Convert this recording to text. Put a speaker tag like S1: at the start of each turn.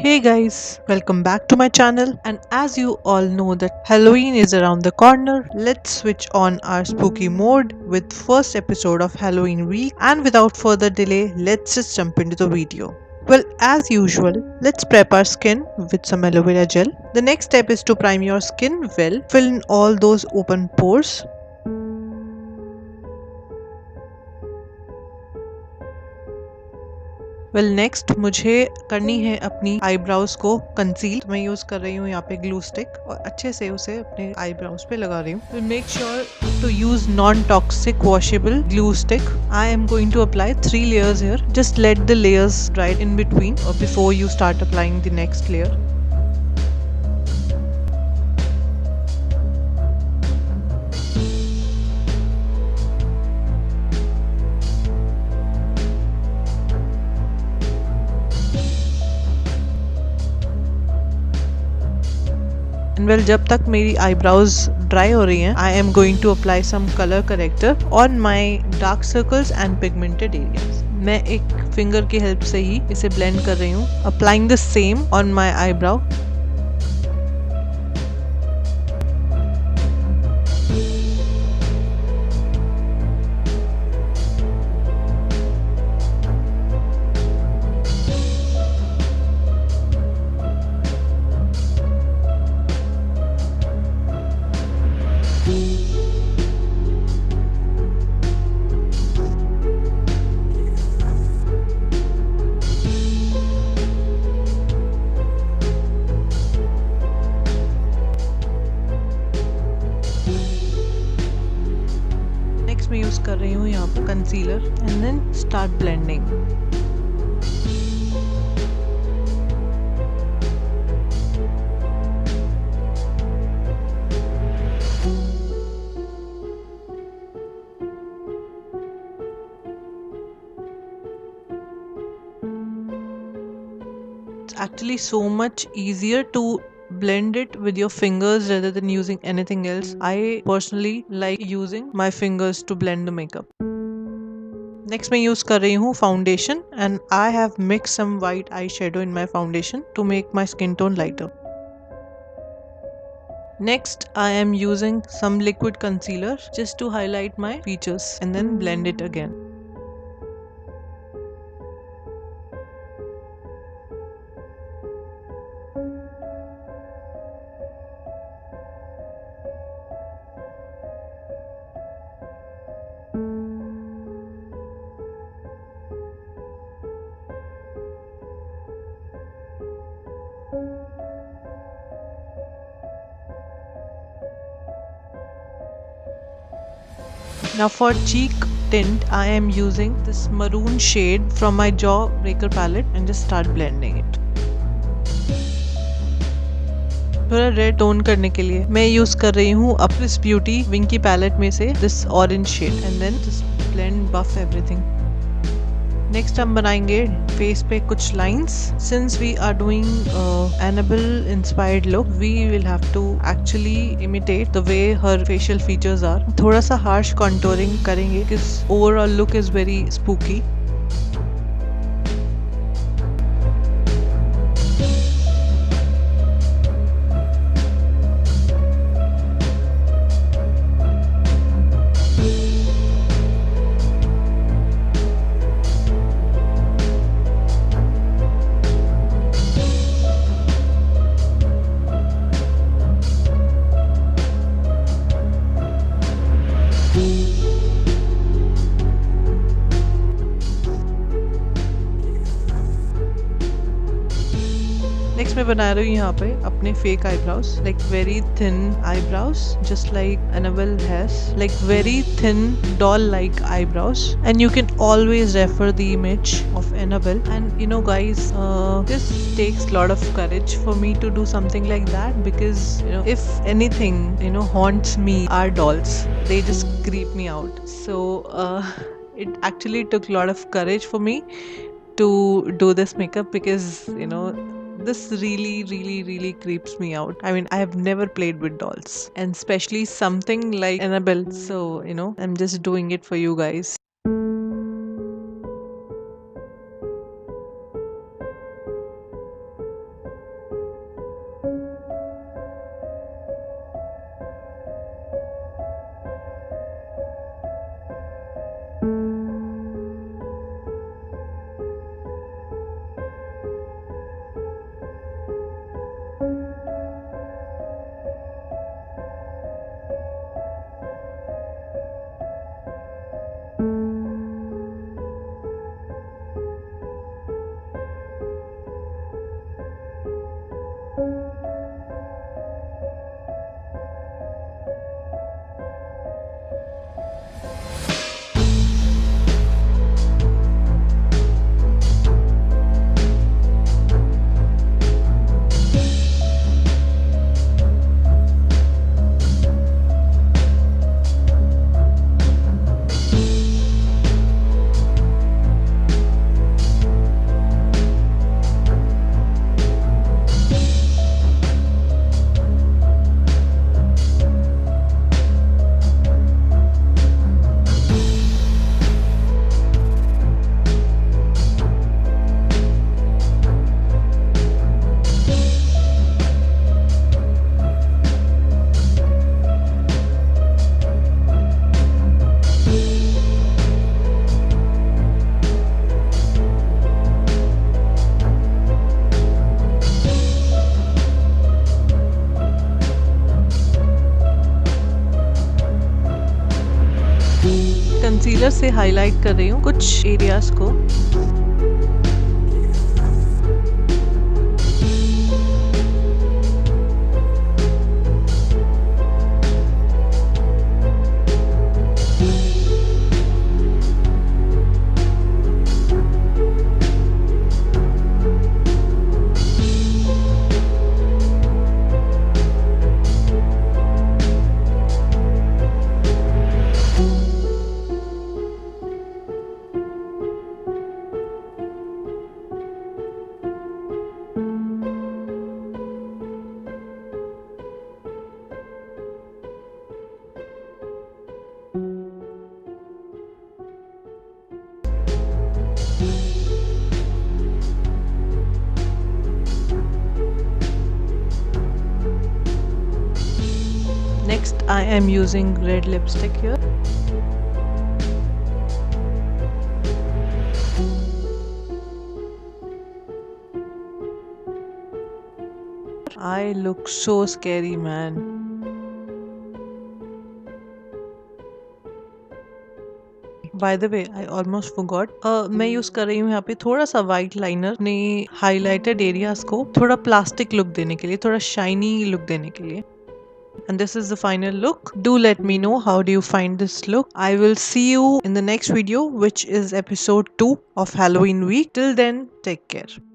S1: Hey guys, welcome back to my channel. And as you all know that Halloween is around the corner, let's switch on our spooky mode with first episode of Halloween week. And without further delay, let's just jump into the video. Well, as usual, let's prep our skin with some aloe vera gel. The next step is to prime your skin well, fill in all those open pores. Well next मुझे करनी है अपनी eyebrows को conceal. मैं use कर रही हूँ यहाँ पे ग्लू स्टिक और अच्छे से उसे अपने आईब्राउज पे लगा रही हूँ। Make sure to use non toxic washable glue stick. I am going to apply 3 layers here. Just let the layers dry in between or before you start applying the next layer. And well जब तक मेरी eyebrows dry हो रही हैं, I am going to apply some colour corrector on my dark circles and pigmented areas. मैं एक finger की help से ही इसे ब्लेंड कर रही हूँ, applying the same on my eyebrow. Next मैं यूज कर रही हूँ यहाँ पर concealer and then start blending. It's actually so much easier to blend it with your fingers rather than using anything else. I personally like using my fingers to blend the makeup. Next मैं use कर रही हूँ foundation and I have mixed some white eyeshadow in my foundation to make my skin tone lighter. Next I am using some liquid concealer just to highlight my features and then blend it again. Now for cheek tint, I am using this maroon shade from my Jawbreaker palette and just start blending it. थोड़ा red tone करने के लिए मैं use कर रही हूँ अपलिस beauty Winky palette में से this orange shade and then just blend buff everything. Next हम बनाएंगे फेस पे कुछ lines. Since we are doing Annabelle inspired look, we will have to actually imitate the way her facial features are. थोड़ा सा harsh contouring करेंगे because overall look is very spooky. Next मैं बना रही हूँ यहाँ पे अपने fake eyebrows, like very thin eyebrows just like Annabelle has, like very thin doll like eyebrows and you can always refer the image of Annabelle. And you know guys, this takes lot of courage for me to do something like that because you know if anything you know haunts me are dolls. They just creep me out. So it actually took a lot of courage for me to do this makeup because you know this really creeps me out. I mean, I have never played with dolls and especially something like Annabelle, so you know I'm just doing it for you guys. Concealer से highlight कर रही हूँ कुछ areas को। Next, I am using red lipstick here. I look so scary, man. By the way, I almost forgot. मैं use कर रही हूँ यहाँ पे थोड़ा सा व्हाइट लाइनर ने हाईलाइटेड एरियाज को थोड़ा प्लास्टिक लुक देने के लिए, थोड़ा शाइनी लुक देने के लिए। And this is the final look. Do let me know how do you find this look. I will see you in the next video, which is episode 2 of Halloween week. Till then, take care.